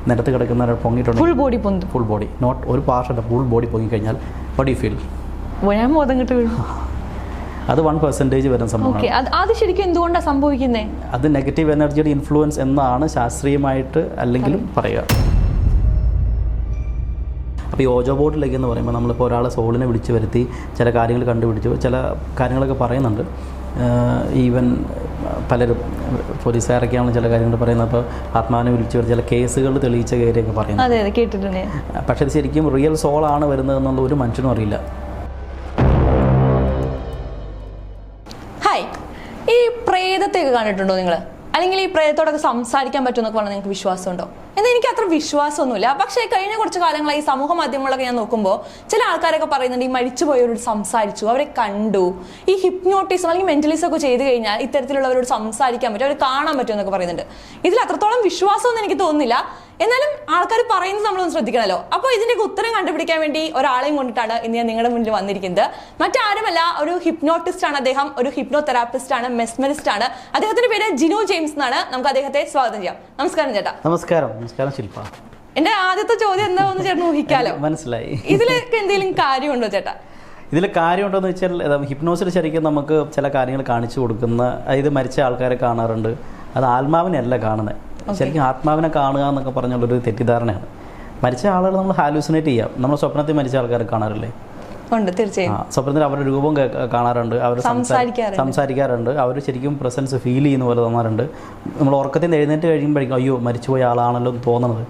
നിലത്ത് കിടക്കുന്ന പൊങ്ങിയിട്ടുണ്ട്, ഫുൾ ബോഡി, നോട്ട് ഒരു പാർട്ട്, ഫുൾ ബോഡി പൊങ്ങിക്കഴിഞ്ഞാൽ വാട്ട് യു ഫീൽ? ഞാൻ ബോധം കിട്ടു വീഴും. അത് 1% വരുന്ന സംഭവമാണ്. അത് ശരിക്കും എന്തുകൊണ്ടാണ് സംഭവിക്കുന്നത്? അത് നെഗറ്റീവ് എനർജിയുടെ ഇൻഫ്ലുവൻസ് എന്നാണ് ശാസ്ത്രീയമായിട്ട് അല്ലെങ്കിലും പറയുക. അപ്പോൾ ഈ ഓജോ ബോർഡിലേക്ക് എന്ന് പറയുമ്പോൾ നമ്മളിപ്പോൾ ഒരാളെ സോളിനെ വിളിച്ച് വരുത്തി ചില കാര്യങ്ങൾ കണ്ടുപിടിച്ചു, ചില കാര്യങ്ങളൊക്കെ പറയുന്നുണ്ട്. ഈവൻ പലരും പോലീസുകാരൊക്കെയാണ് ചില കാര്യങ്ങൾ പറയുന്നത്. അപ്പോൾ ആത്മാവിനെ വിളിച്ച് ചില കേസുകൾ തെളിയിച്ച കാര്യമൊക്കെ പറയുന്നത്. പക്ഷേ ഇത് ശരിക്കും റിയൽ സോളാണ് വരുന്നതെന്നുള്ള ഒരു മനുഷ്യനും അറിയില്ല. ഹായ്, ഈ പ്രേതത്തെയൊക്കെ കണ്ടിട്ടുണ്ടോ നിങ്ങൾ? അല്ലെങ്കിൽ ഈ പ്രേതത്തോടൊക്കെ സംസാരിക്കാൻ പറ്റുമെന്നൊക്കെ പറഞ്ഞാൽ നിങ്ങൾക്ക് വിശ്വാസമുണ്ടോ? എന്നാൽ എനിക്ക് അത്ര വിശ്വാസമൊന്നുമില്ല. പക്ഷേ കഴിഞ്ഞ കുറച്ച് കാലങ്ങളായി സമൂഹ മാധ്യമങ്ങളൊക്കെ ഞാൻ നോക്കുമ്പോൾ ചില ആൾക്കാരൊക്കെ പറയുന്നുണ്ട് ഈ മരിച്ചുപോയവരോട് സംസാരിച്ചു, അവരെ കണ്ടു, ഈ ഹിപ്നോട്ടിസം അല്ലെങ്കിൽ മെന്റലിസം ഒക്കെ ചെയ്ത് കഴിഞ്ഞാൽ ഇത്തരത്തിലുള്ളവരോട് സംസാരിക്കാൻ പറ്റും, അവർ കാണാൻ പറ്റും എന്നൊക്കെ പറയുന്നുണ്ട്. ഇതിൽ അത്രത്തോളം വിശ്വാസമൊന്നും എനിക്ക് തോന്നുന്നില്ല. എന്നാലും ആൾക്കാർ പറയുന്നത് നമ്മളൊന്ന് ശ്രദ്ധിക്കണമല്ലോ. അപ്പോൾ ഇതിൻ്റെയൊക്കെ ഉത്തരം കണ്ടുപിടിക്കാൻ വേണ്ടി ഒരാളെയും കൊണ്ടിട്ടാണ് ഇന്ന് ഞാൻ നിങ്ങളുടെ മുന്നിൽ വന്നിരിക്കുന്നത്. മറ്റാരുമല്ല, ഒരു ഹിപ്നോട്ടിസ്റ്റ് ആണ് അദ്ദേഹം, ഒരു ഹിപ്നോ തെറാപ്പിസ്റ്റ് ആണ്, മെസ്മറിസ്റ്റ് ആണ്. അദ്ദേഹത്തിന്റെ പേര് ജിനു ജെയിംസ് എന്നാണ്. നമുക്ക് അദ്ദേഹത്തെ സ്വാഗതം ചെയ്യാം. നമസ്കാരം ചേട്ടാ. നമസ്കാരം. നമസ്കാരം ശില്പ. എന്റെ ആദ്യത്തെ ചോദ്യം എന്താണെന്ന് ചേട്ടൻ ഊഹിക്കാലോ. മനസ്സിലായി. ഇതിലൊക്കെ എന്തെങ്കിലും കാര്യമുണ്ടോ ചേട്ടാ? ഇതിൽ കാര്യമുണ്ടോയെന്ന് വെച്ചാൽ ഹിപ്നോസിൽ ശരിക്കും നമുക്ക് ചില കാര്യങ്ങൾ കാണിച്ചു കൊടുക്കുന്ന, അതായത് മരിച്ച ആൾക്കാരെ കാണാറുണ്ട്. അത് ആത്മാവിനെയല്ല കാണുന്നത്, ശരിക്കും ആത്മാവിനെ കാണുക എന്നൊക്കെ പറഞ്ഞുള്ളൊരു തെറ്റിദ്ധാരണയാണ്. മരിച്ച ആളുകൾ നമ്മൾ ഹാലൂസിനേറ്റ് ചെയ്യാം. നമ്മൾ സ്വപ്നത്തിൽ മരിച്ച ആൾക്കാരെ കാണാറില്ലേ? തീർച്ചയായും. സ്വപ്നത്തിൽ അവരുടെ രൂപം കാണാറുണ്ട്, അവർ സംസാരിക്കാറുണ്ട്, അവർ ശരിക്കും പ്രസൻസ് ഫീൽ ചെയ്യുന്ന പോലെ തോന്നാറുണ്ട്. നമ്മൾ ഉറക്കത്തിൽ നിന്ന് എഴുന്നേറ്റ് കഴിയുമ്പോഴേക്കും അയ്യോ മരിച്ചുപോയ ആളാണല്ലോ എന്ന് തോന്നുന്നത്.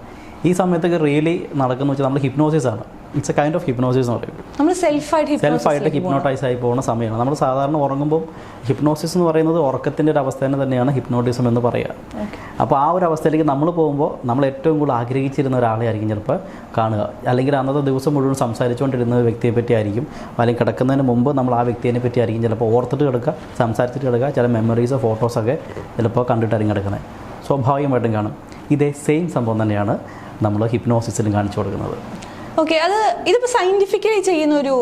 ഈ സമയത്തൊക്കെ റിയലി നടക്കുന്ന വെച്ചാൽ നമ്മൾ ഹിപ്നോസിസ് ആണ്. It's A kind of hypnosis എന്ന് പറയും. നമ്മൾ സെൽഫായിട്ട് ഹിപ്നോട്ടൈസ് ആയി പോകുന്ന സമയമാണ്. നമ്മൾ സാധാരണ ഉറങ്ങുമ്പോൾ ഹിപ്നോസിസ് എന്ന് പറയുന്നത് ഉറക്കത്തിൻ്റെ ഒരു അവസ്ഥ തന്നെയാണ് ഹിപ്നോട്ടിസം എന്ന് പറയുക. അപ്പോൾ ആ ഒരു അവസ്ഥയിലേക്ക് നമ്മൾ പോകുമ്പോൾ നമ്മൾ ഏറ്റവും കൂടുതൽ ആഗ്രഹിച്ചിരുന്ന ഒരാളെ ആയിരിക്കും ചിലപ്പോൾ കാണുക. അല്ലെങ്കിൽ അന്നത്തെ ദിവസം മുഴുവൻ സംസാരിച്ചുകൊണ്ടിരുന്ന വ്യക്തിയെ പറ്റി ആയിരിക്കും, അല്ലെങ്കിൽ കിടക്കുന്നതിന് മുമ്പ് നമ്മൾ ആ വ്യക്തിയെ പറ്റി ആയിരിക്കും ചിലപ്പോൾ ഓർത്തിട്ട് കിടക്കുക, സംസാരിച്ചിട്ട് കിടക്കുക. ചില മെമ്മറീസോ ഫോട്ടോസൊക്കെ ചിലപ്പോൾ കണ്ടിട്ടായിരിക്കും കിടക്കുന്നത്. സ്വാഭാവികമായിട്ടും കാണും. ഇതേ സെയിം സംഭവം തന്നെയാണ് നമ്മൾ ഹിപ്നോസിസിലും കാണിച്ചു കൊടുക്കുന്നത്. ഓക്കെ, അത് ഇതിപ്പോൾ സയന്റിഫിക്കലി ചെയ്യുന്ന ഒരു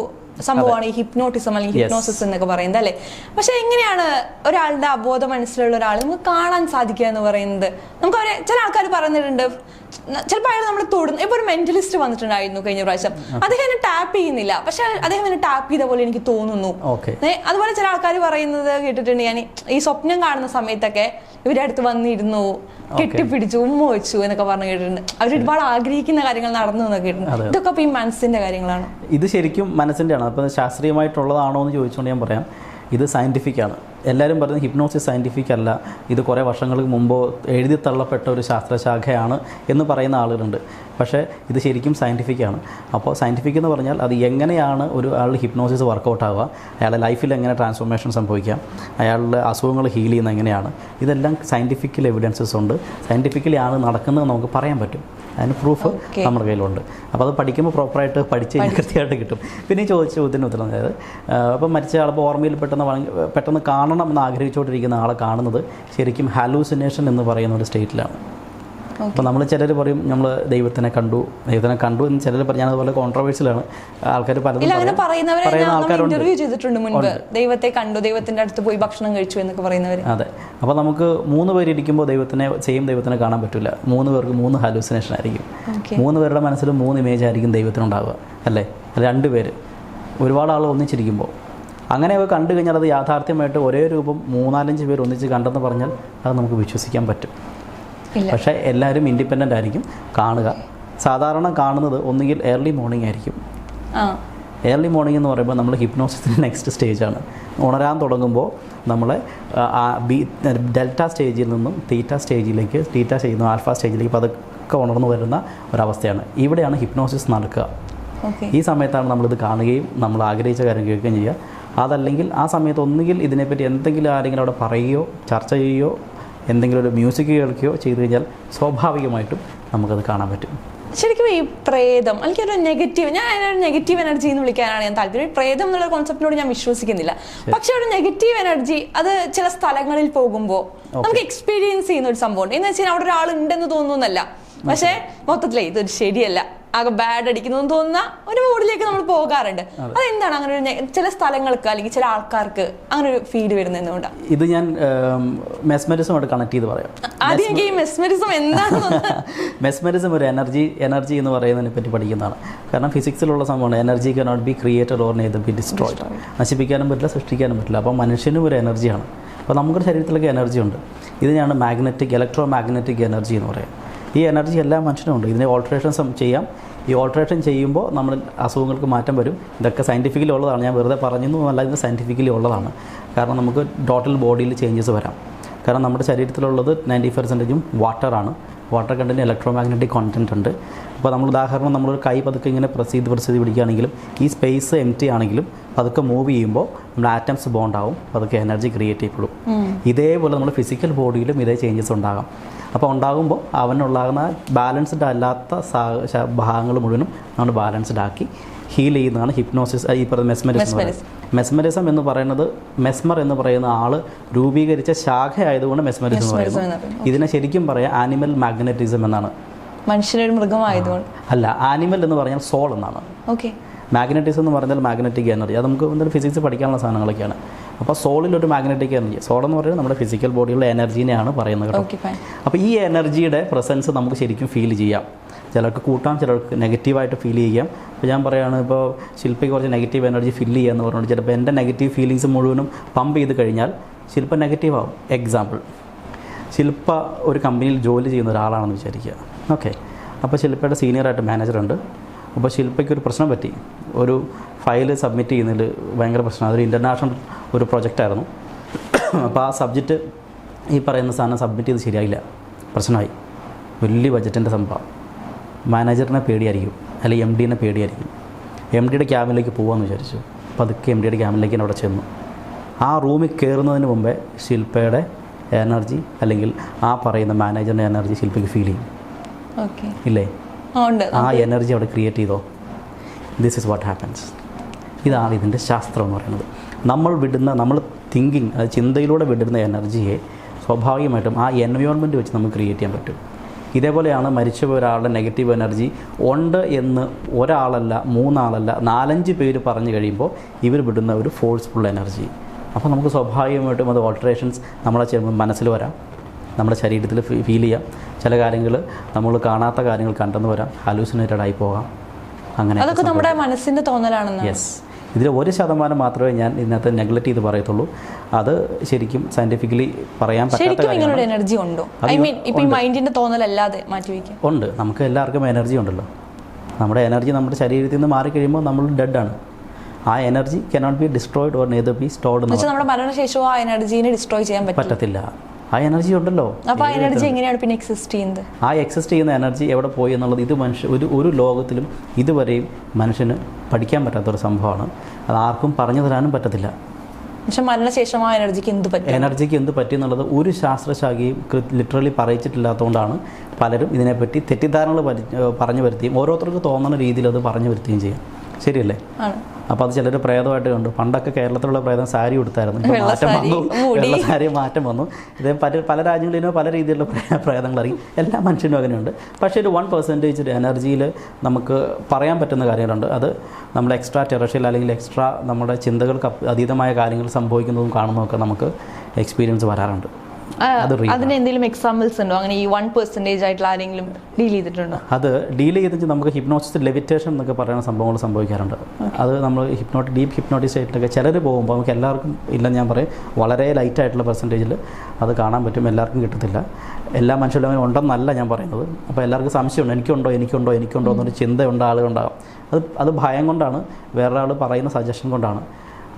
സംഭവമാണ് ഈ ഹിപ്നോട്ടിസം അല്ലെങ്കിൽ ഹിപ്നോസിസ് എന്നൊക്കെ പറയുന്നത് അല്ലേ? പക്ഷെ എങ്ങനെയാണ് ഒരാളുടെ അബോധ മനസ്സിലുള്ള ഒരാൾ നമുക്ക് കാണാൻ സാധിക്കുക എന്ന് പറയുന്നത്? നമുക്ക് അവരെ ചില ആൾക്കാർ പറഞ്ഞിട്ടുണ്ട്, ചിലപ്പോൾ അയാൾ നമ്മൾ തൊടുന്നു. ഇപ്പോൾ ഒരു മെന്റലിസ്റ്റ് വന്നിട്ടുണ്ടായിരുന്നു കഴിഞ്ഞ പ്രാവശ്യം, അദ്ദേഹം എന്നെ ടാപ്പ് ചെയ്യുന്നില്ല, പക്ഷെ അദ്ദേഹം എന്നെ ടാപ്പ് ചെയ്ത പോലെ എനിക്ക് തോന്നുന്നു. അതുപോലെ ചില ആൾക്കാർ പറയുന്നത് കേട്ടിട്ടുണ്ട്, ഞാൻ ഈ സ്വപ്നം കാണുന്ന സമയത്തൊക്കെ ഇവരുടെ അടുത്ത് വന്നിരുന്നു, കെട്ടിപ്പിടിച്ചു, ഉമ്മ വെച്ചു എന്നൊക്കെ പറഞ്ഞു കേട്ടിട്ടുണ്ട്. അവർ ഒരുപാട് ആഗ്രഹിക്കുന്ന കാര്യങ്ങൾ നടന്നു എന്നൊക്കെ കേട്ടിട്ടുണ്ട്. ഇതൊക്കെ അപ്പോൾ ഈ മനസ്സിന്റെ കാര്യങ്ങളാണ്. ഇത് ശരിക്കും മനസ്സിന്റെ ആണ്. അപ്പോൾ ശാസ്ത്രീയമായിട്ടുള്ളതാണോ എന്ന് ചോദിച്ചുകൊണ്ട് ഞാൻ പറയാം, ഇത് സയൻറ്റിഫിക് ആണ്. എല്ലാവരും പറയുന്നത് ഹിപ്നോസിസ് സയൻറ്റിഫിക് അല്ല, ഇത് കുറേ വർഷങ്ങൾക്ക് മുമ്പ് എഴുതി തള്ളപ്പെട്ട ഒരു ശാസ്ത്രശാഖയാണ് എന്ന് പറയുന്ന ആളുകളുണ്ട്. പക്ഷേ ഇത് ശരിക്കും സയൻറ്റിഫിക് ആണ്. അപ്പോൾ സയൻറ്റിഫിക് എന്ന് പറഞ്ഞാൽ അത് എങ്ങനെയാണ് ഒരു ആളുടെ ഹിപ്നോസിസ് വർക്കൗട്ട് ആവുക, അയാളുടെ ലൈഫിൽ എങ്ങനെ ട്രാൻസ്ഫോർമേഷൻ സംഭവിക്കാം, അയാളുടെ അസുഖങ്ങൾ ഹീൽ ചെയ്യുന്നത് എങ്ങനെയാണ്, ഇതെല്ലാം സയൻറ്റിഫിക്കൽ എവിഡൻസസ് ഉണ്ട്. സയൻറ്റിഫിക്കലി ആണ് നടക്കുന്നത് നമുക്ക് പറയാൻ പറ്റും. അതിന് പ്രൂഫ് നമ്മുടെ കയ്യിലുണ്ട്. അപ്പോൾ അത് പഠിക്കുമ്പോൾ പ്രോപ്പറായിട്ട് പഠിച്ച് കഴിഞ്ഞാൽ കൃത്യമായിട്ട് കിട്ടും. പിന്നെ ഈ ചോദിച്ച ചോദ്യത്തിന് ഉത്തരം, അതായത് അപ്പം മരിച്ച ആളിപ്പോൾ ഓർമ്മയിൽ പെട്ടെന്ന് കാണണം എന്ന് ആഗ്രഹിച്ചുകൊണ്ടിരിക്കുന്ന ആളെ കാണുന്നത് ശരിക്കും ഹാലൂസിനേഷൻ എന്ന് പറയുന്ന ഒരു സ്റ്റേറ്റിലാണ്. അപ്പോൾ നമ്മൾ ചിലർ പറയും നമ്മൾ ദൈവത്തിനെ കണ്ടു എന്ന് ചിലർ പറയും. ഞാനതുപോലെ കോൺട്രവേഴ്സിലാണ്. ആൾക്കാർ പലതും പറയുന്ന ആൾക്കാരുണ്ട്. ദൈവത്തെ കണ്ടു, ദൈവത്തിൻ്റെ അടുത്ത് പോയി ഭക്ഷണം കഴിച്ചു എന്നൊക്കെ പറയുന്നവർ. അതെ. അപ്പോൾ നമുക്ക് 3 പേരിരിക്കുമ്പോൾ ദൈവത്തിനെ കാണാൻ പറ്റില്ല. 3 പേർക്ക് 3 ഹാലൂസിനേഷൻ ആയിരിക്കും. 3 പേരുടെ മനസ്സിൽ 3 ഇമേജ് ആയിരിക്കും ദൈവത്തിനുണ്ടാവുക, അല്ലേ? അല്ല 2 പേര് ഒരുപാട് ആൾ ഒന്നിച്ചിരിക്കുമ്പോൾ അങ്ങനെയൊക്കെ കണ്ടു കഴിഞ്ഞാൽ അത് യാഥാർത്ഥ്യമായിട്ട് ഒരേ രൂപം 3-4-5 പേർ ഒന്നിച്ച് കണ്ടെന്ന് പറഞ്ഞാൽ അത് നമുക്ക് വിശ്വസിക്കാൻ പറ്റും. പക്ഷേ എല്ലാവരും ഇൻഡിപെൻഡൻ്റ് ആയിരിക്കും കാണുക. സാധാരണ കാണുന്നത് ഒന്നുകിൽ ഏർലി മോർണിംഗ് ആയിരിക്കും. ഏർലി മോർണിംഗ് എന്ന് പറയുമ്പോൾ നമ്മൾ ഹിപ്നോസിസിൻ്റെ നെക്സ്റ്റ് സ്റ്റേജാണ്. ഉണരാൻ തുടങ്ങുമ്പോൾ നമ്മളെ ഡെൽറ്റ സ്റ്റേജിൽ നിന്നും തീറ്റ സ്റ്റേജിൽ നിന്ന് ആൽഫ സ്റ്റേജിലേക്ക് പതുക്കെ ഉണർന്നു വരുന്ന ഒരവസ്ഥയാണ്. ഇവിടെയാണ് ഹിപ്നോസിസ് നടക്കുക. ഈ സമയത്താണ് നമ്മളിത് കാണുകയും നമ്മൾ ആഗ്രഹിച്ച കാര്യം കേൾക്കുകയും ചെയ്യുക. അതല്ലെങ്കിൽ ആ സമയത്ത് ഒന്നുകിൽ ഇതിനെപ്പറ്റി എന്തെങ്കിലും ആരെങ്കിലും അവിടെ പറയുകയോ ചർച്ച ചെയ്യുകയോ എന്തെങ്കിലും ഒരു മ്യൂസിക് കേൾക്കുകയോ ചെയ്തു കഴിഞ്ഞാൽ സ്വാഭാവികമായിട്ടും നമുക്കത് കാണാൻ പറ്റും. ശരിക്കും ഈ പ്രേതം എനിക്കൊരു നെഗറ്റീവ് എനർജി എന്ന് വിളിക്കാനാണ് ഞാൻ താല്പര്യം. പ്രേതം എന്നുള്ള കോൺസെപ്റ്റിനോട് ഞാൻ വിശ്വസിക്കുന്നില്ല. പക്ഷെ ഒരു നെഗറ്റീവ് എനർജി അത് ചില സ്ഥലങ്ങളിൽ പോകുമ്പോൾ നമുക്ക് എക്സ്പീരിയൻസ് ചെയ്യുന്ന ഒരു സംഭവം എന്ന് വെച്ചാൽ അവിടെ ഒരാൾ ഉണ്ടെന്ന് തോന്നുന്നല്ല, പക്ഷേ മൊത്തത്തിലേ ഇതൊരു ശരിയല്ല, ആകെ ബാഡ് അടിക്കുന്നു എന്ന് തോന്നുന്ന ഒരു മൂഡിലേക്ക് നമ്മൾ പോകാറുണ്ട്. അതെന്താണ് അങ്ങനെ ഒരു ചില സ്ഥലങ്ങൾക്ക് അല്ലെങ്കിൽ ചില ആൾക്കാർക്ക് അങ്ങനെ ഒരു ഫീൽ വരുന്നത് എന്തുകൊണ്ടാണ്? ഇത് ഞാൻ മെസ്മറിസമായിട്ട് കണക്ട് ചെയ്ത് പറയാം. ആദ്യം എനിക്ക് ഈ മെസ്മറിസം എന്താണെന്ന് മെസ്മറിസം ഒരു എനർജി എന്ന് പറയുന്നതിനെ പറ്റി പഠിക്കുന്നതാണ്. കാരണം ഫിസിക്സിലുള്ള സംഭവമാണ് energy cannot be created or neither B destroyed. നശിപ്പിക്കാനും പറ്റില്ല, സൃഷ്ടിക്കാനും പറ്റില്ല. അപ്പോൾ മനുഷ്യനും ഒരു എനർജിയാണ്. അപ്പോൾ നമ്മുടെ ശരീരത്തിലൊക്കെ എനർജി ഉണ്ട്. ഇതിനെയാണ് ഇലക്ട്രോ മാഗ്നറ്റിക് എനർജി എന്ന് പറയുന്നത്. ഈ എനർജി എല്ലാ മനുഷ്യനും ഉണ്ട്. ഇതിനെ ഓൾട്രേഷൻസ് ചെയ്യാം. ഈ ഓൾട്രേഷൻ ചെയ്യുമ്പോൾ നമ്മൾ അസുഖങ്ങൾക്ക് മാറ്റം വരും. ഇതൊക്കെ സയൻറ്റിഫിക്കലി ഉള്ളതാണ്. ഞാൻ വെറുതെ പറഞ്ഞൊന്നുമല്ല, ഇത് സയൻറ്റിഫിക്കലി ഉള്ളതാണ്. കാരണം നമുക്ക് ടോട്ടൽ ബോഡിയിൽ ചേഞ്ചസ് വരാം. കാരണം നമ്മുടെ ശരീരത്തിലുള്ളത് 90% വാട്ടറാണ്. Water content electromagnetic content ഉണ്ട്. അപ്പോൾ നമ്മൾ ഉദാഹരണം നമ്മളൊരു കൈ പതുക്കെ ഇങ്ങനെ പ്രസ് ചെയ്ത് പിടിക്കുകയാണെങ്കിലും ഈ സ്പേസ് എംറ്റി ആണെങ്കിലും പതുക്കെ മൂവ് ചെയ്യുമ്പോൾ നമ്മുടെ ആറ്റംസ് ബോണ്ട് ആവും, പതുക്കെ എനർജി ക്രിയേറ്റ് ചെയ്യപ്പെടും. ഇതേപോലെ നമ്മുടെ ഫിസിക്കൽ ബോഡിയിലും ഇതേ ചേഞ്ചസ് ഉണ്ടാകാം. അപ്പോൾ ഉണ്ടാകുമ്പോൾ അവനുണ്ടാകുന്ന ബാലൻസ്ഡ് അല്ലാത്ത ഭാഗങ്ങൾ മുഴുവനും നമ്മൾ ബാലൻസ്ഡ് ആക്കി ഹീൽ ചെയ്യുന്നതാണ് ഹിപ്നോസിസ്. ഈ പറയുന്ന മെസ്മറിസം എന്ന് പറയുന്നത് മെസ്മർ എന്ന് പറയുന്ന ആൾ രൂപീകരിച്ച ശാഖ ആയതുകൊണ്ട് മെസ്മറിസം എന്ന് പറയുന്നത്. ഇതിനെ ശരിക്കും പറയാം ആനിമൽ മാഗ്നറ്റിസം എന്നാണ്. മനുഷ്യനൊരു മൃഗമായതുകൊണ്ട് അല്ല, ആനിമൽ എന്ന് പറഞ്ഞാൽ സോൾ എന്നാണ്. ഓക്കെ. മാഗ്നറ്റിസം എന്ന് പറഞ്ഞാൽ മാഗ്നറ്റിക് എനർജി. അത് നമുക്ക് എന്തെങ്കിലും ഫിസിക്സ് പഠിക്കാനുള്ള സാധനങ്ങളൊക്കെയാണ്. അപ്പോൾ സോളിലൊരു മാഗ്നറ്റിക് എനർജി, സോൾ എന്ന് പറയുന്നത് നമ്മുടെ ഫിസിക്കൽ ബോഡിയുള്ള എനർജീനെയാണ് പറയുന്നത് കേട്ടോ. അപ്പോൾ ഈ എനർജിയുടെ പ്രസൻസ് നമുക്ക് ശരിക്കും ഫീൽ ചെയ്യാം. ചിലർക്ക് കൂട്ടാം, ചിലർക്ക് നെഗറ്റീവായിട്ട് ഫീൽ ചെയ്യാം. അപ്പോൾ ഞാൻ പറയുകയാണ്, ഇപ്പോൾ ശില്പയ്ക്ക് കുറച്ച് നെഗറ്റീവ് എനർജി ഫീൽ ചെയ്യുക എന്ന് പറഞ്ഞിട്ട് ചിലപ്പോൾ എൻ്റെ നെഗറ്റീവ് ഫീലിങ്സ് മുഴുവനും പമ്പ് ചെയ്ത് കഴിഞ്ഞാൽ ശില്പ നെഗറ്റീവ് ആവും. എക്സാമ്പിൾ, ശില്പ ഒരു കമ്പനിയിൽ ജോലി ചെയ്യുന്ന ഒരാളാണെന്ന് വിചാരിക്കുക. ഓക്കെ. അപ്പോൾ ശില്പയുടെ സീനിയറായിട്ട് മാനേജറുണ്ട്. അപ്പോൾ ശില്പയ്ക്ക് ഒരു പ്രശ്നം പറ്റി. ഒരു ഫയൽ സബ്മിറ്റ് ചെയ്യുന്നതിൽ ഭയങ്കര പ്രശ്നം. അതൊരു ഇൻ്റർനാഷണൽ ഒരു പ്രൊജക്റ്റായിരുന്നു. അപ്പോൾ ആ സബ്ജക്റ്റ് ഈ പറയുന്ന സാധനം സബ്മിറ്റ് ചെയ്ത് ശരിയായില്ല, പ്രശ്നമായി. വലിയ ബഡ്ജറ്റിൻ്റെ സംഭവം. മാനേജറിനെ പേടിയായിരിക്കും, അല്ലെങ്കിൽ MD-നെ പേടിയായിരിക്കും. MD-യുടെ ക്യാബിനിലേക്ക് പോകാമെന്ന് വിചാരിച്ചു. പതുക്കെ MD-യുടെ ക്യാബിനിലേക്ക് അവിടെ ചെന്നു. ആ റൂമിൽ കയറുന്നതിന് മുമ്പേ ശില്പയുടെ എനർജി അല്ലെങ്കിൽ ആ പറയുന്ന മാനേജറിൻ്റെ എനർജി ശില്പയ്ക്ക് ഫീൽ ചെയ്യും. ഇല്ലേ? ആ എനർജി അവിടെ ക്രിയേറ്റ് ചെയ്തോ. This is what happens. ഇതാണ് ഇതിൻ്റെ ശാസ്ത്രം എന്ന് പറയുന്നത്. നമ്മൾ തിങ്കിങ്, ചിന്തയിലൂടെ വിടുന്ന എനർജിയെ സ്വാഭാവികമായിട്ടും ആ എൻവയോൺമെൻറ്റ് വെച്ച് നമുക്ക് ക്രിയേറ്റ് ചെയ്യാൻ പറ്റും. ഇതേപോലെയാണ് മരിച്ചുപോയ ഒരാളുടെ നെഗറ്റീവ് എനർജി ഉണ്ട് എന്ന് ഒരാളല്ല, 3 ആളല്ല, 4-5 പേര് പറഞ്ഞു കഴിയുമ്പോൾ ഇവർ വിടുന്ന ഒരു ഫോഴ്സ്ഫുൾ എനർജി. അപ്പോൾ നമുക്ക് സ്വാഭാവികമായിട്ടും അത് ഓൾട്ടറേഷൻസ് നമ്മളെ മനസ്സിൽ വരാം, നമ്മുടെ ശരീരത്തിൽ ഫീൽ ചെയ്യാം. ചില കാര്യങ്ങൾ നമ്മൾ കാണാത്ത കാര്യങ്ങൾ കണ്ടെന്ന് വരാം, ഹാലൂസിനേറ്റഡ് ആയി പോകാം. അങ്ങനെ അതൊക്കെ നമ്മുടെ മനസ്സിൻ്റെ തോന്നലാണെന്ന്. യെസ്. ഇതിൽ 1% മാത്രമേ ഞാൻ ഇതിനകത്ത് നെഗ്ലക്റ്റ് ചെയ്ത് പറയത്തുള്ളൂ. അത് ശരിക്കും സയൻറ്റിഫിക്കലി പറയാൻ പറ്റാത്ത കാര്യമാണ്. എനർജി ഉണ്ടോ? ഐ മീൻ ഇപ്പോൾ ഈ മൈൻഡിൻ്റെ തോന്നലല്ലാതെ മാറ്റിവെക്കാം. ഉണ്ട്. നമുക്ക് എല്ലാവർക്കും എനർജി ഉണ്ടല്ലോ. നമ്മുടെ എനർജി നമ്മുടെ ശരീരത്തിൽ നിന്ന് മാറിക്കഴിയുമ്പോൾ നമ്മൾ ഡെഡാണ്. ആ energy cannot be destroyed or neither be stored. നമ്മുടെ മരണശേഷവും ആ എനർജീനെ ഡിസ്ട്രോയ് ചെയ്യാൻ പറ്റത്തില്ല. ആ എനർജി ഉണ്ടല്ലോ. അപ്പോൾ ആ എനർജി എങ്ങനെയാണ് പിന്നെ എക്സിസ്റ്റ് ചെയ്യുന്നത്? ആ എക്സിസ്റ്റ് ചെയ്യുന്ന എനർജി എവിടെ പോയി എന്നുള്ളത് ഒരു ലോകത്തിലും ഇതുവരെയും മനുഷ്യന് പഠിക്കാൻ പറ്റാത്തൊരു സംഭവമാണ്. അത് ആർക്കും പറഞ്ഞു തരാനും പറ്റത്തില്ല. പക്ഷെ മരണശേഷം ആ എനർജിക്ക് എന്ത് പറ്റി എന്നുള്ളത് ഒരു ശാസ്ത്രശാഖയും ലിറ്ററലി പറയിച്ചിട്ടില്ലാത്തതുകൊണ്ടാണ് പലരും ഇതിനെപ്പറ്റി തെറ്റിദ്ധാരണകൾ പറഞ്ഞു വരുത്തുകയും ഓരോരുത്തർക്ക് തോന്നുന്ന രീതിയിൽ അത് പറഞ്ഞു വരുത്തുകയും ചെയ്യാം. ശരിയല്ലേ? അപ്പോൾ അത് ചിലർ പ്രേതമായിട്ട് കണ്ടു. പണ്ടൊക്കെ കേരളത്തിലുള്ള പ്രേതം സാരി കൊടുത്തായിരുന്നു. മാറ്റം വന്നു, വെള്ള സാരി മാറ്റം വന്നു. ഇത് പല രാജ്യങ്ങളിലും പല രീതിയിലുള്ള പ്രേതങ്ങൾ അറിയും. എല്ലാ മനുഷ്യനും അങ്ങനെയുണ്ട്. പക്ഷേ ഒരു 1% എനർജിയിൽ നമുക്ക് പറയാൻ പറ്റുന്ന കാര്യങ്ങളുണ്ട്. അത് നമ്മുടെ എക്സ്ട്രാ ടെറഷ്യൽ അല്ലെങ്കിൽ എക്സ്ട്രാ നമ്മുടെ ചിന്തകൾക്ക് അതീതമായ കാര്യങ്ങൾ സംഭവിക്കുന്നതും കാണുന്നതൊക്കെ നമുക്ക് എക്സ്പീരിയൻസ് വരാറുണ്ട്. അതിന് എന്തെങ്കിലും എക്സാമ്പിൾസ് ഉണ്ടോ? അങ്ങനെ ഈ 1% ആയിട്ടുള്ള ആരെങ്കിലും ഡീൽ ചെയ്തിട്ടുണ്ടോ? അത് ഡീൽ ചെയ്തിട്ട് നമുക്ക് ഹിപ്നോസിസ് ലെവിറ്റേഷൻ എന്നൊക്കെ പറയുന്ന സംഭവങ്ങൾ സംഭവിക്കാറുണ്ട്. അത് നമ്മൾ ഡീപ്പ് ഹിപ്നോട്ടിക് സ്റ്റേറ്റിലൊക്കെ ചിലർ പോകുമ്പോൾ നമുക്ക് എല്ലാവർക്കും ഇല്ലെന്ന് ഞാൻ പറയും, വളരെ ലൈറ്റായിട്ടുള്ള പെർസെൻറ്റേജിൽ അത് കാണാൻ പറ്റും. എല്ലാവർക്കും കിട്ടത്തില്ല. എല്ലാ മനുഷ്യരും അങ്ങനെ ഉണ്ടെന്നല്ല ഞാൻ പറയുന്നത്. അപ്പോൾ എല്ലാവർക്കും സംശയമുണ്ട്, എനിക്കുണ്ടോ എന്നൊരു ചിന്തയുണ്ട് ആളുകളുണ്ടാകും. അത് ഭയം കൊണ്ടാണ്, വേറൊരാൾ പറയുന്ന സജഷൻ കൊണ്ടാണ്.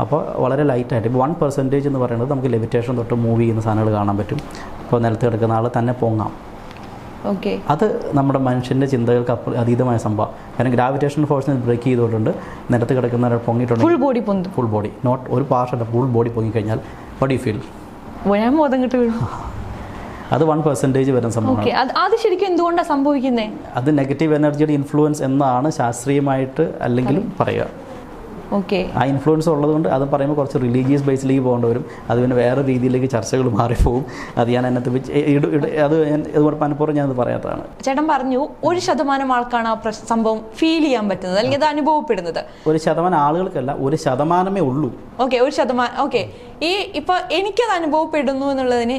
അപ്പോൾ വളരെ ലൈറ്റായിട്ട് ഇപ്പോൾ 1% എന്ന് പറയുന്നത് നമുക്ക് ലെവിറ്റേഷൻ തൊട്ട് മൂവ് ചെയ്യുന്ന സാധനങ്ങൾ കാണാൻ പറ്റും. ഇപ്പോൾ നിലത്ത് കിടക്കുന്ന ആൾ തന്നെ പൊങ്ങാം. ഓക്കെ. അത് നമ്മുടെ മനുഷ്യൻ്റെ ചിന്തകൾക്ക് അതീതമായ സംഭവം. കാരണം ഗ്രാവിറ്റേഷൻ ഫോഴ്സിനെ ബ്രേക്ക് ചെയ്തുകൊണ്ടുണ്ട് നിലത്ത് കിടക്കുന്ന ഒരാൾ പൊങ്ങിയിട്ടുണ്ട്. ഫുൾ ബോഡി നോട്ട് ഒരു പാർട്ടല്ല, ഫുൾ ബോഡി പൊങ്ങിക്കഴിഞ്ഞാൽ വാട്ട് യു ഫീൽ? അത് 1% വരുന്ന സംഭവമാണ്. അത് ശരിക്കും എന്തുകൊണ്ടാണ് സംഭവിക്കുന്നത്? അത് നെഗറ്റീവ് എനർജിയുടെ ഇൻഫ്ലുവൻസ് എന്നാണ് ശാസ്ത്രീയമായിട്ട് അല്ലെങ്കിലും പറയുക. ഓക്കെ. ആ ഇൻഫ്ലുവൻസ് ഉള്ളതുകൊണ്ട് അത് പറയുമ്പോൾ കുറച്ച് റിലീജിയസ് ബേസിലേക്ക് പോകേണ്ടി വരും. അത് പിന്നെ വേറെ രീതിയിലേക്ക് ചർച്ചകൾ മാറിപ്പോവും. അത് ഞാൻ അതിനകത്ത് അത് ഇതുപോലെ പലപ്പോഴും ഞാനത് പറയാത്തതാണ്. ചേട്ടൻ പറഞ്ഞു 1% ആൾക്കാണ് ആ സംഭവം ഫീൽ ചെയ്യാൻ പറ്റുന്നത് അല്ലെങ്കിൽ അത് അനുഭവപ്പെടുന്നത്. 1% ആളുകൾക്കല്ല, 1% ഉള്ളൂ. ഓക്കെ, 1%. ഓക്കെ, ഈ ഇപ്പൊ എനിക്കത് അനുഭവപ്പെടുന്നു എന്നുള്ളതിന്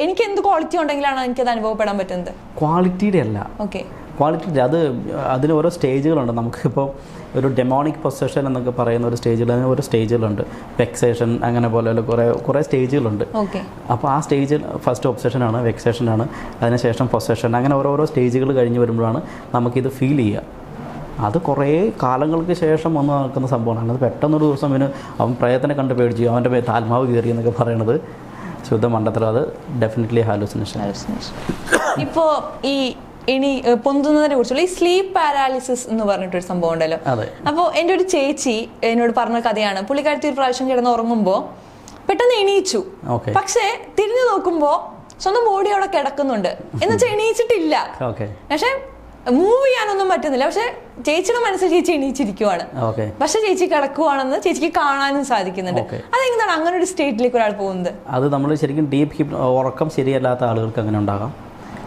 എനിക്ക് എന്ത് ക്വാളിറ്റി ഉണ്ടെങ്കിലാണ് എനിക്കത് അനുഭവപ്പെടാൻ പറ്റുന്നത്? ക്വാളിറ്റിയുടെ അല്ല. ഓക്കെ, ക്വാളിറ്റി അതിന് ഓരോ സ്റ്റേജുകളുണ്ട്. നമുക്കിപ്പോൾ ഒരു ഡെമോണിക് പൊസഷൻ എന്നൊക്കെ പറയുന്ന ഒരു സ്റ്റേജിൽ അതിന് ഓരോ സ്റ്റേജുകളുണ്ട്. വെക്സേഷൻ അങ്ങനെ പോലെ കുറേ സ്റ്റേജുകളുണ്ട്. ഓക്കെ. അപ്പോൾ ആ സ്റ്റേജിൽ ഫസ്റ്റ് ഒബ്സഷനാണ്, വെക്സേഷനാണ്, അതിനുശേഷം പൊസഷൻ, അങ്ങനെ ഓരോരോ സ്റ്റേജുകൾ കഴിഞ്ഞ് വരുമ്പോഴാണ് നമുക്കിത് ഫീൽ ചെയ്യുക. അത് കുറേ കാലങ്ങൾക്ക് ശേഷം വന്ന് നടക്കുന്ന സംഭവമാണ്. അത് പെട്ടെന്നൊരു ദിവസം അവൻ പ്രയത്നം കണ്ട് പേടിച്ചു, അവൻ്റെ മേത്ത് ആത്മാവ് കയറി എന്നൊക്കെ പറയണത് ശുദ്ധ മണ്ടത്തരം. അത് ഡെഫിനറ്റ്ലി ഹാലൂസിനേഷൻ. ഇപ്പോൾ ഈ ഇനി പൊന്തുന്നതിനെ കുറിച്ചുള്ള ഈ സ്ലീപ്പ് പാരാലിസിസ് എന്ന് പറഞ്ഞിട്ടൊരു സംഭവം ഉണ്ടല്ലോ. അപ്പോൾ എൻ്റെ ഒരു ചേച്ചി എന്നോട് പറഞ്ഞ കഥയാണ്. പുള്ളിക്കാരത്തി ഒരു പ്രാവശ്യം കിടന്ന് ഉറങ്ങുമ്പോൾ പെട്ടെന്ന് എണീച്ചു, പക്ഷേ തിരിഞ്ഞു നോക്കുമ്പോൾ സ്വന്തം ബോഡി അവിടെ കിടക്കുന്നുണ്ട്, എന്നുവെച്ചാൽ എണീച്ചിട്ടില്ല. പക്ഷെ മൂവ് ചെയ്യാനൊന്നും പറ്റുന്നില്ല. പക്ഷെ ചേച്ചിയുടെ മനസ്സിൽ ചേച്ചി എണീച്ചിരിക്കുവാണ്, പക്ഷെ ചേച്ചി കിടക്കുവാണെന്ന് ചേച്ചിക്ക് കാണാനും സാധിക്കുന്നുണ്ട്. അതെന്താണ് അങ്ങനെ ഒരു സ്റ്റേറ്റിലേക്ക് ഒരാൾ പോകുന്നത്? അത് നമ്മൾ ശരിക്കും ഉറക്കം ശരിയല്ലാത്ത ആളുകൾക്ക് അങ്ങനെ ഉണ്ടാകാം.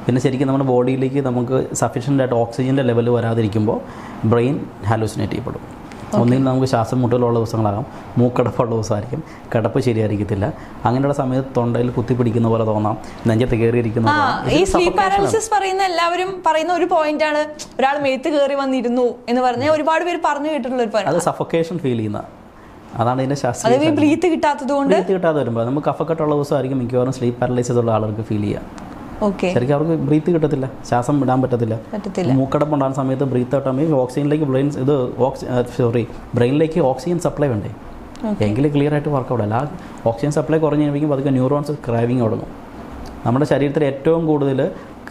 പിന്നെ ശരിക്കും നമ്മുടെ ബോഡിയിലേക്ക് നമുക്ക് സഫീഷ്യൻ്റ് ആയിട്ട് ഓക്സിജൻ്റെ ലെവൽ വരാതിരിക്കുമ്പോൾ ബ്രെയിൻ ഹാലൂസിനേറ്റ് ചെയ്യപ്പെടും. ഒന്നിൽ നമുക്ക് ശ്വാസം മുട്ടലുള്ള ദിവസങ്ങളാകാം, മൂക്കടപ്പുള്ള ദിവസമായിരിക്കും, കിടപ്പ് ശരിയായിരിക്കത്തില്ല. അങ്ങനെയുള്ള സമയത്ത് തൊണ്ടയിൽ കുത്തിപ്പിടിക്കുന്ന പോലെ തോന്നാം, നെഞ്ചത്ത് കയറിയിരിക്കുന്ന. ഈ സ്ലീപ്പ് പാരാലിസിസ് പറയുന്ന എല്ലാവരും പറയുന്ന ഒരു പോയിന്റ് ആണ്, ഒരാൾ മേത്ത് കയറി വന്നിരുന്നു എന്ന് പറഞ്ഞാൽ ഒരുപാട് പേര് പറഞ്ഞു കേട്ടിട്ടുള്ള ഒരു പോയിന്റ്. അത് സഫോക്കേഷൻ ഫീൽ ചെയ്യുന്ന, അതാണ് ഇതിൻ്റെ ശാസ്ത്രീയ. ബ്രീത്ത് കിട്ടാത്തത് കൊണ്ട്, ബ്രീത്ത് കിട്ടാതെ വരുമ്പോൾ നമുക്ക് കഫക്കെട്ടുള്ള ദിവസമായിരിക്കും മിക്കവാറും സ്ലീപ്പ് പാരലൈസിസ് ഉള്ള ആളുകൾക്ക് ഫീൽ ചെയ്യുക. ശരിക്കും അവർക്ക് ബ്രീത്ത് കിട്ടത്തില്ല, ശ്വാസം വിടാൻ പറ്റത്തില്ല. മൂക്കടപ്പുണ്ടാകുന്ന സമയത്ത് ബ്രീത്ത് കിട്ടാൻ ഓക്സിജനിലേക്ക് ബ്രെയിനിലേക്ക് ഓക്സിജൻ സപ്ലൈ വേണ്ടേ, എങ്കിൽ ക്ലിയർ ആയിട്ട് വർക്കൗട്ട് അല്ല. ആ ഓക്സിജൻ സപ്ലൈ കുറഞ്ഞ് കഴിയുമ്പോൾ അതൊക്കെ ന്യൂറോൺസ് ക്രേവിങ് തുടങ്ങും. നമ്മുടെ ശരീരത്തിൽ ഏറ്റവും കൂടുതൽ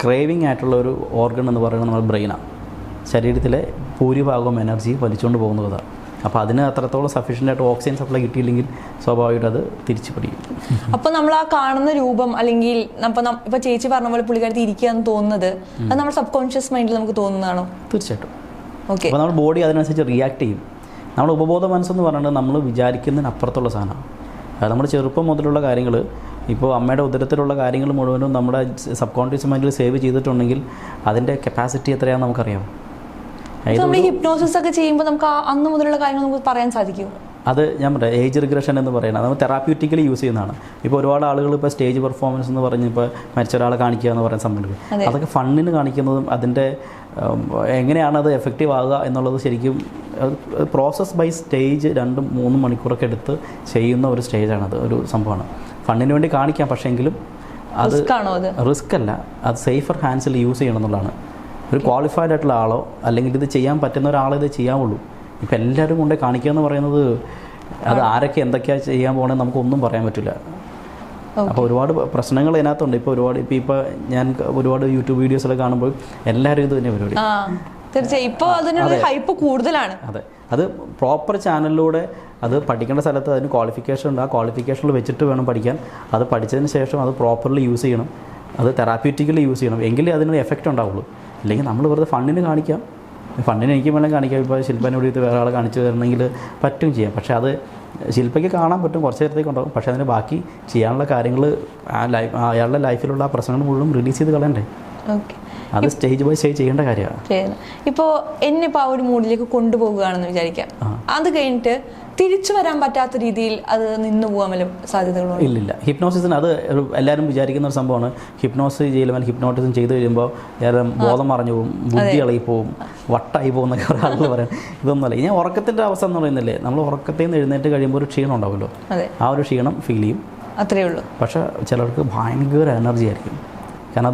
ക്രേവിങ് ആയിട്ടുള്ള ഒരു ഓർഗൺ എന്ന് പറയുന്നത് നമ്മുടെ ബ്രെയിനാണ്. ശരീരത്തിലെ ഭൂരിഭാഗവും എനർജി വലിച്ചുകൊണ്ട് പോകുന്നതാണ്. അപ്പോൾ അതിന് അത്രത്തോളം സഫീഷ്യൻ്റ് ആയിട്ട് ഓക്സിജൻ സപ്ലൈ കിട്ടിയില്ലെങ്കിൽ സ്വാഭാവികമായിട്ട് അത് തിരിച്ചു പിടിക്കും. അപ്പോൾ നമ്മൾ ആ കാണുന്ന രൂപം അല്ലെങ്കിൽ ഇപ്പോൾ ചേച്ചി പറഞ്ഞ പോലെ പുള്ളിക്കാരത്തി ഇരിക്കുക എന്ന് തോന്നുന്നത് അത് നമ്മുടെ സബ് കോൺഷ്യസ് മൈൻഡിൽ നമുക്ക് തോന്നുന്നതാണോ? തീർച്ചയായിട്ടും. ഓക്കെ. അപ്പോൾ നമ്മുടെ ബോഡി അതിനനുസരിച്ച് റിയാക്ട് ചെയ്യും. നമ്മുടെ ഉപബോധ മനസ്സെന്ന് പറയുന്നത് നമ്മൾ വിചാരിക്കുന്നതിന് അപ്പുറത്തുള്ള സാധനമാണ്. അത് നമ്മുടെ ചെറുപ്പം മുതലുള്ള കാര്യങ്ങൾ, ഇപ്പോൾ അമ്മയുടെ ഉദരത്തിലുള്ള കാര്യങ്ങൾ മുഴുവനും നമ്മുടെ സബ് കോൺഷ്യസ് മൈൻഡിൽ സേവ് ചെയ്തിട്ടുണ്ടെങ്കിൽ അതിൻ്റെ കപ്പാസിറ്റി എത്രയാണെന്ന് നമുക്കറിയാം. നമ്മൾ ഹിപ്നോസിസ് ഒക്കെ ചെയ്യുമ്പോൾ നമുക്ക് അന്ന് മുതലുള്ള കാര്യങ്ങൾ നമുക്ക് പറയാൻ സാധിക്കും. അത് ഞാൻ പറയാം, ഏജ് റിഗ്രഷൻ എന്ന് പറയുന്നത് നമ്മൾ തെറാപ്യൂട്ടിക്കലി യൂസ് ചെയ്യുന്നതാണ്. ഇപ്പോൾ ഒരുപാട് ആളുകൾ ഇപ്പോൾ സ്റ്റേജ് പെർഫോമൻസ് എന്ന് പറഞ്ഞ് ഇപ്പോൾ മരിച്ച ഒരാളെ കാണിക്കുക എന്ന് പറയുന്ന സംഭവം, അതൊക്കെ ഫണ്ണിന് കാണിക്കുന്നതും അതിൻ്റെ എങ്ങനെയാണ് അത് എഫക്റ്റീവ് ആകുക എന്നുള്ളത് ശരിക്കും പ്രോസസ് ബൈ സ്റ്റേജ് 2-3 മണിക്കൂറൊക്കെ എടുത്ത് ചെയ്യുന്ന ഒരു സ്റ്റേജാണത്, ഒരു സംഭവമാണ്. ഫണ്ണിന് വേണ്ടി കാണിക്കാം, പക്ഷേ എങ്കിലും അത് റിസ്ക് അല്ല, അത് സേഫർ ഹാൻഡ്സിൽ യൂസ് ചെയ്യണം എന്നുള്ളതാണ്. ഒരു ക്വാളിഫൈഡ് ആയിട്ടുള്ള ആളോ അല്ലെങ്കിൽ ഇത് ചെയ്യാൻ പറ്റുന്ന ഒരാളെ ഇത് ചെയ്യാവുള്ളൂ. ഇപ്പം എല്ലാവരും കൊണ്ടേ കാണിക്കുക എന്ന് പറയുന്നത് അത് ആരൊക്കെ എന്തൊക്കെയാണ് ചെയ്യാൻ പോകണമെന്ന് നമുക്കൊന്നും പറയാൻ പറ്റില്ല. അപ്പോൾ ഒരുപാട് പ്രശ്നങ്ങൾ ഇതിനകത്തുണ്ട്. ഇപ്പോൾ ഞാൻ ഒരുപാട് യൂട്യൂബ് വീഡിയോസൊക്കെ കാണുമ്പോൾ എല്ലാവരും ഇത് തന്നെ പരിപാടി. തീർച്ചയായും ഇപ്പോൾ അതിനൊരു ഹൈപ്പ് കൂടുതലാണ്. അതെ, അത് പ്രോപ്പർ ചാനലിലൂടെ അത് പഠിക്കേണ്ട സ്ഥലത്ത് അതിന് ക്വാളിഫിക്കേഷൻ ഉണ്ട്. ആ ക്വാളിഫിക്കേഷനിൽ വെച്ചിട്ട് വേണം പഠിക്കാൻ. അത് പഠിച്ചതിന് ശേഷം അത് പ്രോപ്പർലി യൂസ് ചെയ്യണം, അത് തെറാപ്യൂട്ടിക്കലി യൂസ് ചെയ്യണം, എങ്കിലേ അതിനൊരു എഫക്റ്റ് ഉണ്ടാവുള്ളൂ. അല്ലെങ്കിൽ നമ്മൾ വെറുതെ ഫണ്ണിന് കാണിക്കാം, ഫണ്ണിന് എനിക്ക് വേണമെങ്കിൽ കാണിക്കാം. ഇപ്പോൾ ശില്പനെ എടുത്ത് വേറെ ആളെ കാണിച്ചു തരണമെങ്കിൽ പറ്റും ചെയ്യാം. പക്ഷേ അത് ശില്പയ്ക്ക് കാണാൻ പറ്റും, കുറച്ച് നേരത്തേക്ക് ഉണ്ടാകും. പക്ഷേ അതിന് ബാക്കി ചെയ്യാനുള്ള കാര്യങ്ങൾ അയാളുടെ ലൈഫിലുള്ള ആ പ്രശ്നങ്ങൾ മുഴുവൻ റിലീസ് ചെയ്ത് കളയണ്ടേ. അത് സ്റ്റേജ് ബൈ സ്റ്റേജ് ചെയ്യേണ്ട കാര്യമാണ്. ഇപ്പോൾ എന്നെ ഇപ്പോൾ ആ ഒരു മൂഡിലേക്ക് കൊണ്ടുപോകുകയാണെന്ന് വിചാരിക്കാം, അത് കഴിഞ്ഞിട്ട് തിരിച്ചു വരാൻ പറ്റാത്ത രീതിയിൽ അത് നിന്നു പോകാൻ വല്ല സാധ്യതകളുണ്ട്? ഇല്ലില്ല. ഹിപ്നോസിസിന് അത് എല്ലാവരും വിചാരിക്കുന്ന ഒരു സംഭവമാണ്. ഹിപ്നോസിസ് ചെയ്യലും ഹിപ്നോട്ടിസം ചെയ്ത് കഴിയുമ്പോൾ ബോധം മറഞ്ഞു പോകും, ബുദ്ധി ഇളകി പോവും, വട്ടായി പോകും എന്നൊക്കെ കുറേ ആളുകൾ പറയാം. ഇതൊന്നുമല്ല. ഇനി ഉറക്കത്തിൻ്റെ അവസ്ഥ എന്ന് പറയുന്നില്ലേ, നമ്മൾ ഉറക്കത്തിൽ നിന്ന് എഴുന്നേറ്റ് കഴിയുമ്പോൾ ഒരു ക്ഷീണം ഉണ്ടാവുമല്ലോ, ആ ഒരു ക്ഷീണം ഫീൽ ചെയ്യും, അത്രയേ ഉള്ളൂ. പക്ഷേ ചിലർക്ക് ഭയങ്കര എനർജി ആയിരിക്കും. കാരണം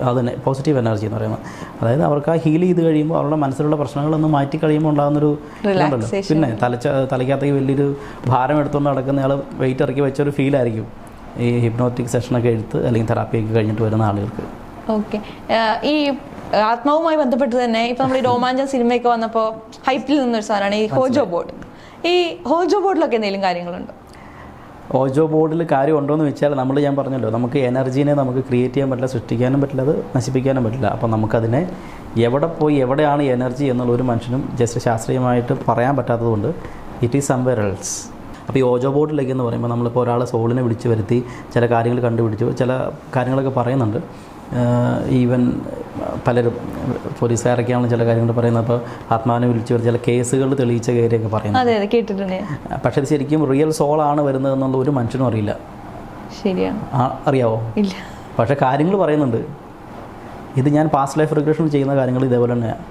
അത് തന്നെ പോസിറ്റീവ് എനർജി എന്ന് പറയുന്നത്. അതായത് അവർക്ക് ആ ഹീൽ ചെയ്ത് കഴിയുമ്പോൾ അവരുടെ മനസ്സിലുള്ള പ്രശ്നങ്ങളൊന്നും മാറ്റി കഴിയുമ്പോൾ ഉണ്ടാകുന്നൊരു ഇതുണ്ടല്ലോ. പിന്നെ തലയ്ക്കകത്തേക്ക് വലിയൊരു ഭാരം എടുത്തുകൊണ്ട് നടക്കുന്നയാൾ വെയിറ്റ് ഇറക്കി വെച്ചൊരു ഫീലായിരിക്കും ഈ ഹിപ്നോട്ടിക് സെഷനൊക്കെ എടുത്ത് അല്ലെങ്കിൽ തെറാപ്പിയൊക്കെ കഴിഞ്ഞിട്ട് വരുന്ന ആളുകൾക്ക്. ഓക്കെ. ഈ ആത്മാവുമായി ബന്ധപ്പെട്ട് തന്നെ ഇപ്പോൾ നമ്മൾ ഈ രോമാഞ്ചം സിനിമയൊക്കെ വന്നപ്പോൾ ഹൈപ്പിൽ നിന്നൊരു സാധനമാണ് ഈ ഹോജോ ബോർഡ്. ഈ ഹോജോ ബോർഡിലൊക്കെ എന്തെങ്കിലും കാര്യങ്ങളുണ്ടോ? ഓജോ ബോർഡിൽ കാര്യം ഉണ്ടോ എന്ന് വെച്ചാൽ ഞാൻ പറഞ്ഞല്ലോ, നമുക്ക് എനർജീനെ നമുക്ക് ക്രിയേറ്റ് ചെയ്യാൻ പറ്റില്ല, സൃഷ്ടിക്കാനും പറ്റില്ല, അത് നശിപ്പിക്കാനും പറ്റില്ല. അപ്പോൾ നമുക്കതിനെ എവിടെ പോയി എവിടെയാണ് എനർജി എന്നുള്ള ഒരു മനുഷ്യനും ജസ്റ്റ് ശാസ്ത്രീയമായിട്ട് പറയാൻ പറ്റാത്തതുകൊണ്ട് ഇറ്റ് ഈസ് സംവെയർ എൽസ്. അപ്പോൾ ഈ ഓജോ ബോർഡിലേക്ക് എന്ന് പറയുമ്പോൾ നമ്മളിപ്പോൾ ഒരാളെ സോളിനെ വിളിച്ച് വരുത്തി ചില കാര്യങ്ങൾ കണ്ടുപിടിച്ചു, ചില കാര്യങ്ങളൊക്കെ പറയുന്നുണ്ട്. ഈവൻ പലരും പോലീസുകാരൊക്കെയാണ് ചില കാര്യങ്ങൾ പറയുന്നത്. അപ്പോൾ ആത്മാവിനെ വിളിച്ച് വരുത്തി ചില കേസുകൾ തെളിയിച്ച കാര്യമൊക്കെ പറയുന്നത് കേട്ടിട്ടുണ്ട്. പക്ഷേ ഇത് ശരിക്കും റിയൽ സോളാണ് വരുന്നത് എന്നുള്ള ഒരു മനുഷ്യനും അറിയില്ല. ശരിയാണ്. അറിയാവോ? ഇല്ല. പക്ഷേ കാര്യങ്ങൾ പറയുന്നുണ്ട്. ഇത് ഞാൻ പാസ്റ്റ് ലൈഫ് റിഗ്രഷൻ ചെയ്യുന്ന കാര്യങ്ങൾ ഇതേപോലെ തന്നെയാണ്.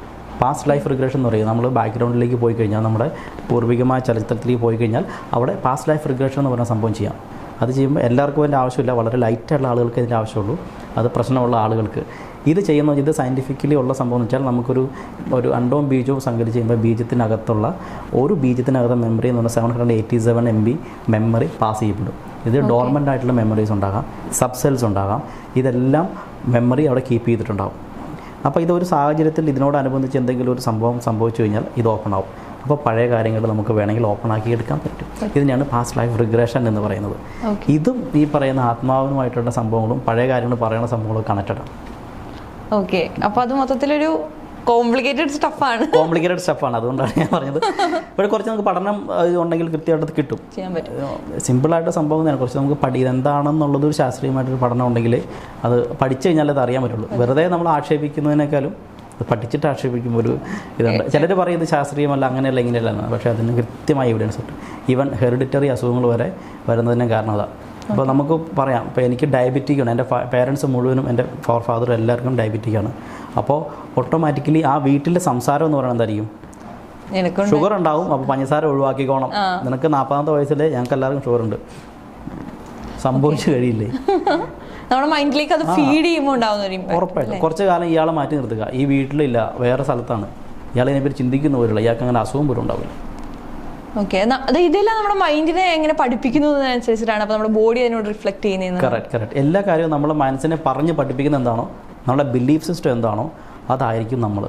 പാസ്റ്റ് ലൈഫ് റിഗ്രഷൻ എന്ന് പറയുന്നത് നമ്മൾ ബാക്ക്ഗ്രൗണ്ടിലേക്ക് പോയി കഴിഞ്ഞാൽ, നമ്മുടെ പൂർവികമായ ചരിത്രത്തിലേക്ക് പോയി കഴിഞ്ഞാൽ അവിടെ പാസ്റ്റ് ലൈഫ് റിഗ്രഷൻ എന്ന് പറയുന്ന സംഭവം ചെയ്യാം. അത് ചെയ്യുമ്പോൾ എല്ലാവർക്കും അതിൻ്റെ ആവശ്യമില്ല, വളരെ ലൈറ്റായിട്ടുള്ള ആളുകൾക്ക് ഇതിൻ്റെ ആവശ്യമുള്ളൂ, അത് പ്രശ്നമുള്ള ആളുകൾക്ക്. ഇത് ചെയ്യുന്നത് ഇത് സയൻറ്റിഫിക്കലി ഉള്ള സംഭവം എന്ന് വെച്ചാൽ നമുക്കൊരു അണ്ടവും ബീജവും സംഘടിച്ച് ചെയ്യുമ്പോൾ ബീജത്തിനകത്തുള്ള ഒരു ബീജത്തിനകത്ത് മെമ്മറി എന്ന് പറഞ്ഞാൽ 787 MB മെമ്മറി പാസ് ചെയ്യപ്പെടും. ഇത് ഡോർമൻ്റ് ആയിട്ടുള്ള മെമ്മറീസ് ഉണ്ടാകാം, സബ് സെൽസ് ഉണ്ടാകാം, ഇതെല്ലാം മെമ്മറി അവിടെ കീപ്പ് ചെയ്തിട്ടുണ്ടാകും. അപ്പോൾ ഇതൊരു സാഹചര്യത്തിൽ ഇതിനോടനുബന്ധിച്ച് എന്തെങ്കിലും ഒരു സംഭവം സംഭവിച്ചു കഴിഞ്ഞാൽ ഇത് ഓപ്പൺ ആവും. അപ്പോൾ പഴയ കാര്യങ്ങൾ നമുക്ക് വേണമെങ്കിൽ ഓപ്പൺ ആക്കി എടുക്കാൻ പറ്റും. ഇതിനെയാണ് പാസ്റ്റ് ലൈഫ് റിഗ്രഷൻ എന്ന് പറയുന്നത്. ഇതും ഈ പറയുന്ന ആത്മാവിനുമായിട്ടുള്ള സംഭവങ്ങളും പഴയ കാര്യങ്ങൾ പറയുന്ന സംഭവങ്ങളും കണക്റ്റഡാണ്. ഓക്കെ, അപ്പോൾ അത് മൊത്തത്തിലൊരു കോംപ്ലിക്കേറ്റഡ് സ്റ്റഫാണ്. അതുകൊണ്ടാണ് ഞാൻ പറഞ്ഞത്. ഇവിടെ കുറച്ച് നമുക്ക് പഠനം ഉണ്ടെങ്കിൽ കൃത്യമായിട്ട് കിട്ടും, ചെയ്യാൻ പറ്റും. സിമ്പിളായിട്ട് സംഭവം തന്നെ. കുറച്ച് നമുക്ക് ഇതെന്താണെന്നുള്ളത് ഒരു ശാസ്ത്രീയമായിട്ടൊരു പഠനം ഉണ്ടെങ്കിൽ അത് പഠിച്ചു കഴിഞ്ഞാൽ അത് അറിയാൻ പറ്റുള്ളൂ. വെറുതെ നമ്മൾ ആക്ഷേപിക്കുന്നതിനേക്കാളും പഠിച്ചിട്ട് ആക്ഷേപിക്കുമ്പോൾ ഒരു ഇതുണ്ട്. ചിലർ പറയും ഇത് ശാസ്ത്രീയമല്ല, അങ്ങനെയല്ല, ഇങ്ങനെയല്ല എന്ന്. പക്ഷേ അതിന് കൃത്യമായ എവിഡൻസ് ഉണ്ട്. ഈവൻ ഹെറിഡിറ്ററി അസുഖങ്ങൾ വരെ വരുന്നതിന് കാരണം അതാണ്. അപ്പോൾ നമുക്ക് പറയാം, ഇപ്പോൾ എനിക്ക് ഡയബറ്റിക്കാണ്, എൻ്റെ പേരൻസ് മുഴുവനും എൻ്റെ ഫാദർ എല്ലാവർക്കും ഡയബറ്റിക്കാണ്. അപ്പോൾ ഓട്ടോമാറ്റിക്കലി ആ വീട്ടിലെ സംസാരം എന്ന് പറയുന്നത് എന്തായിരിക്കും? ഷുഗർ ഉണ്ടാവും. അപ്പോൾ പഞ്ചസാര ഒഴിവാക്കിക്കോണം, നിനക്ക് 40ാമത്തെ വയസ്സിൽ ഞങ്ങൾക്ക് എല്ലാവർക്കും ഷുഗർ ഉണ്ട്. സംഭവിച്ചു കഴിയില്ലേ? നമ്മുടെ മൈൻഡിലേക്ക് അത് ഫീഡ് ചെയ്യുമ്പോൾ ഉണ്ടാവുന്ന ഉറപ്പായിട്ടും. കുറച്ച് കാലം ഇയാളെ മാറ്റി നിർത്തുക. ഈ വീട്ടിലില്ല, വേറെ സ്ഥലത്താണ്, ഇയാളതിനെപ്പറ്റി ചിന്തിക്കുന്ന പോലുള്ള, ഇയാൾക്ക് അങ്ങനെ അസുഖം പോലും ഉണ്ടാവില്ല. ഓക്കെ, ഇതെല്ലാം നമ്മുടെ മൈൻഡിനെ എങ്ങനെ പഠിപ്പിക്കുന്നതിനനുസരിച്ചിട്ടാണ് അപ്പോൾ നമ്മുടെ ബോഡി അതിനോട് റിഫ്ലക്ട് ചെയ്യുന്നത്. കറക്റ്റ്. എല്ലാ കാര്യവും നമ്മുടെ മനസ്സിനെ പറഞ്ഞ് പഠിപ്പിക്കുന്ന എന്താണോ, നമ്മുടെ ബിലീഫ് സിസ്റ്റം എന്താണോ അതായിരിക്കും നമ്മൾ.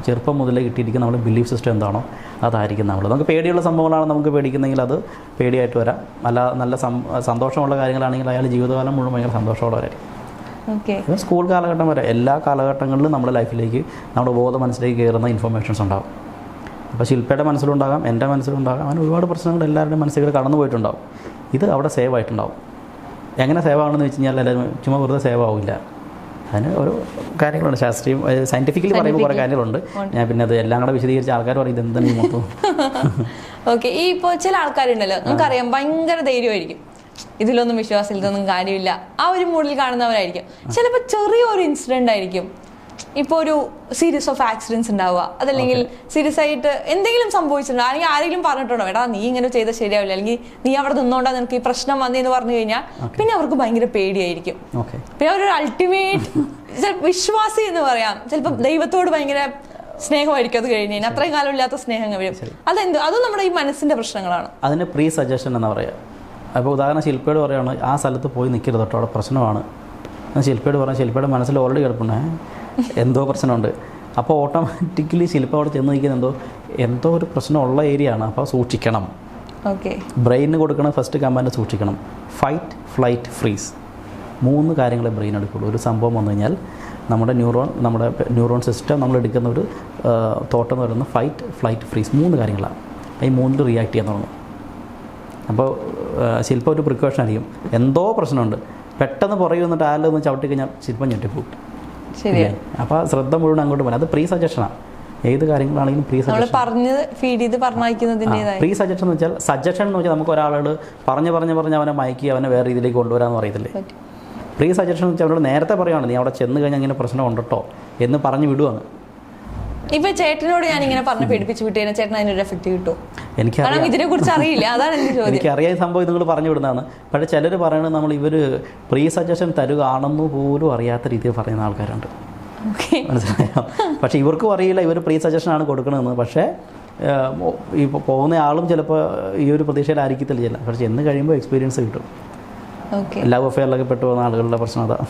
ചെറുപ്പം മുതലേ കിട്ടിയിരിക്കുന്ന നമ്മുടെ ബിലീഫ് സിസ്റ്റം എന്താണോ അതായിരിക്കും നമ്മൾ. നമുക്ക് പേടിയുള്ള സംഭവങ്ങളാണ് നമുക്ക് പേടിക്കുന്നെങ്കിൽ അത് പേടിയായിട്ട് വരാം. നല്ല സന്തോഷമുള്ള കാര്യങ്ങളാണെങ്കിൽ അയാൾ ജീവിതകാലം മുഴുവൻ ഭയങ്കര സന്തോഷമുള്ളവരായിരിക്കും. ഓക്കെ, സ്കൂൾ കാലഘട്ടം വരെ എല്ലാ കാലഘട്ടങ്ങളിലും നമ്മുടെ ലൈഫിലേക്ക്, നമ്മുടെ ബോധ മനസ്സിലേക്ക് കയറുന്ന ഇൻഫർമേഷൻസ് ഉണ്ടാകും. അപ്പോൾ ശില്പയുടെ മനസ്സിലുണ്ടാകാം, എൻ്റെ മനസ്സിലുണ്ടാകാം, അങ്ങനെ ഒരുപാട് പ്രശ്നങ്ങൾ എല്ലാവരുടെയും മനസ്സിൽ കടന്നു പോയിട്ടുണ്ടാകും. ഇത് അവിടെ സേവ് ആയിട്ടുണ്ടാവും. എങ്ങനെ സേവ് ആവണമെന്ന് വെച്ച് കഴിഞ്ഞാൽ എല്ലാവരും ചുമ്മാ വെറുതെ സേവ് ആവില്ല. അതിന് ഓരോ കാര്യങ്ങളുണ്ട്. ശാസ്ത്രീയം സയൻറ്റിഫിക്കലി പറയുമ്പോൾ കുറേ കാര്യങ്ങളുണ്ട്. ഞാൻ പിന്നെ അത് എല്ലാം കൂടെ വിശദീകരിച്ച ആൾക്കാർ പറയും ഇതെന്താണ് ഈ മൊത്തം. ഓക്കെ, ഈ ഇപ്പോൾ ചില ആൾക്കാരുണ്ടല്ലോ, നമുക്കറിയാം ഭയങ്കര ധൈര്യമായിരിക്കും, ഇതിലൊന്നും വിശ്വാസം, ഇതൊന്നും കാര്യമില്ല, ആ ഒരു മൂഡിൽ കാണുന്നവരായിരിക്കും. ചിലപ്പോൾ ചെറിയൊരു ഇൻസിഡൻ്റ് ആയിരിക്കും, ഇപ്പോൾ ഒരു സീരീസ് ഓഫ് ആക്സിഡൻസ് ഉണ്ടാവുക, അതല്ലെങ്കിൽ സീരിയസ് ആയിട്ട് എന്തെങ്കിലും സംഭവിച്ചിട്ടുണ്ടോ, അല്ലെങ്കിൽ ആരെങ്കിലും പറഞ്ഞിട്ടുണ്ടോ എടാ നീ ഇങ്ങനെ ചെയ്താൽ ശരിയാവില്ല, അല്ലെങ്കിൽ നീ അവിടെ നിന്നോണ്ടാ നിനക്ക് ഈ പ്രശ്നം വന്നതെന്ന് പറഞ്ഞു കഴിഞ്ഞാൽ പിന്നെ അവർക്ക് ഭയങ്കര പേടിയായിരിക്കും. പിന്നെ അവരൊരു അൾട്ടിമേറ്റ് വിശ്വാസി എന്ന് പറയാം, ചിലപ്പോൾ ദൈവത്തോട് ഭയങ്കര സ്നേഹമായിരിക്കും. അത് കഴിഞ്ഞ് കഴിഞ്ഞാൽ അത്രയും കാലം ഇല്ലാത്ത സ്നേഹം വരും. അതും നമ്മുടെ ഈ മനസ്സിന്റെ പ്രശ്നങ്ങളാണ്. അതിന് പ്രീ സജഷൻ എന്ന് പറയാം. അപ്പോൾ ഉദാഹരണം ശില്പയോട് പറയുകയാണ് ആ സ്ഥലത്ത് പോയി നിൽക്കരുത് കേട്ടോ, അവിടെ പ്രശ്നമാണ്. ശില്പയോട് പറഞ്ഞാൽ ശില്പയുടെ മനസ്സിൽ ഓൾറെഡി കിടപ്പുണ്ടേ എന്തോ പ്രശ്നമുണ്ട്. അപ്പോൾ ഓട്ടോമാറ്റിക്കലി ശില്പ അവിടെ ചെന്ന് നിൽക്കുന്ന എന്തോ ഒരു പ്രശ്നമുള്ള ഏരിയ ആണ്. അപ്പോൾ സൂക്ഷിക്കണം. ബ്രെയിനിന് കൊടുക്കണം ഫസ്റ്റ് കമാൻഡ് സൂക്ഷിക്കണം. Fight, flight, freeze. 3 കാര്യങ്ങളെ ബ്രെയിൻ എടുക്കുള്ളൂ. ഒരു സംഭവം വന്നു കഴിഞ്ഞാൽ നമ്മുടെ ന്യൂറോൺ സിസ്റ്റം നമ്മൾ എടുക്കുന്ന ഒരു തോട്ടം എന്ന് പറയുന്നത് ഫൈറ്റ്, ഫ്ലൈറ്റ്, ഫ്രീസ് 3 കാര്യങ്ങളാണ്. ഈ 3 റിയാക്ട് ചെയ്യാൻ തുടങ്ങും. അപ്പോൾ ശില്പം ഒരു പ്രിക്കോഷൻ ആയിരിക്കും. എന്തോ പ്രശ്നമുണ്ട്, പെട്ടെന്ന് പുറകെ വന്നിട്ട് ആരെല്ലാം ഒന്ന് ചവിട്ടി കഴിഞ്ഞാൽ ശില്പം ഞെട്ടിപ്പോവും. ശരിയാണ്. അപ്പോൾ ശ്രദ്ധ മുഴുവൻ അങ്ങോട്ട് പോകാൻ അത് പ്രീ സജഷനാണ്. ഏത് കാര്യങ്ങളാണെങ്കിലും പ്രീ സജഷൻ. പ്രീ സജഷൻ എന്ന് വെച്ചാൽ നമുക്ക് ഒരാളോട് പറഞ്ഞ് അവനെ മയക്കി അവനെ വേറെ രീതിയിലേക്ക് കൊണ്ടുവരാമെന്ന് പറയത്തില്ലേ. പ്രീ സജഷൻ എന്ന് വെച്ചാൽ അവരോട് നേരത്തെ പറയുകയാണ് നീ അവിടെ ചെന്ന് കഴിഞ്ഞാൽ ഇങ്ങനെ പ്രശ്നം ഉണ്ടോ എന്ന് പറഞ്ഞു വിടുവാണ്. ഇപ്പൊ ചേട്ടനോട് ഞാൻ ഇങ്ങനെ പറഞ്ഞ് പേടിപ്പിച്ച് വിട്ടു കഴിഞ്ഞാൽ ചേട്ടൻ അതിനൊരു എഫക്റ്റ് കിട്ടും? ഇതിനെ കുറിച്ച് അറിയില്ല, അതാണ് എനിക്ക് ചോദ്യം. എനിക്കറിയാൻ സംഭവം നിങ്ങൾ പറഞ്ഞു വിടുന്നതാണ്. പക്ഷേ ചിലർ പറയുന്നത് നമ്മൾ ഇവർ പ്രീ സജഷൻ തരുകയാണെന്ന് പോലും അറിയാത്ത രീതിയിൽ പറയുന്ന ആൾക്കാരുണ്ട്. മനസ്സിലായോ? പക്ഷേ ഇവർക്കും അറിയില്ല ഇവർ പ്രീ സജഷനാണ് കൊടുക്കണമെന്ന്. പക്ഷേ ഈ പോകുന്ന ആളും ചിലപ്പോൾ ഈ ഒരു പ്രതീക്ഷയിലായിരിക്കത്തില്ല ചില. പക്ഷേ എന്ന് കഴിയുമ്പോൾ എക്സ്പീരിയൻസ് കിട്ടും. ലവ് അഫെയറിലൊക്കെ പെട്ടു പോകുന്ന ആളുകളുടെ പ്രശ്നം അതാണ്.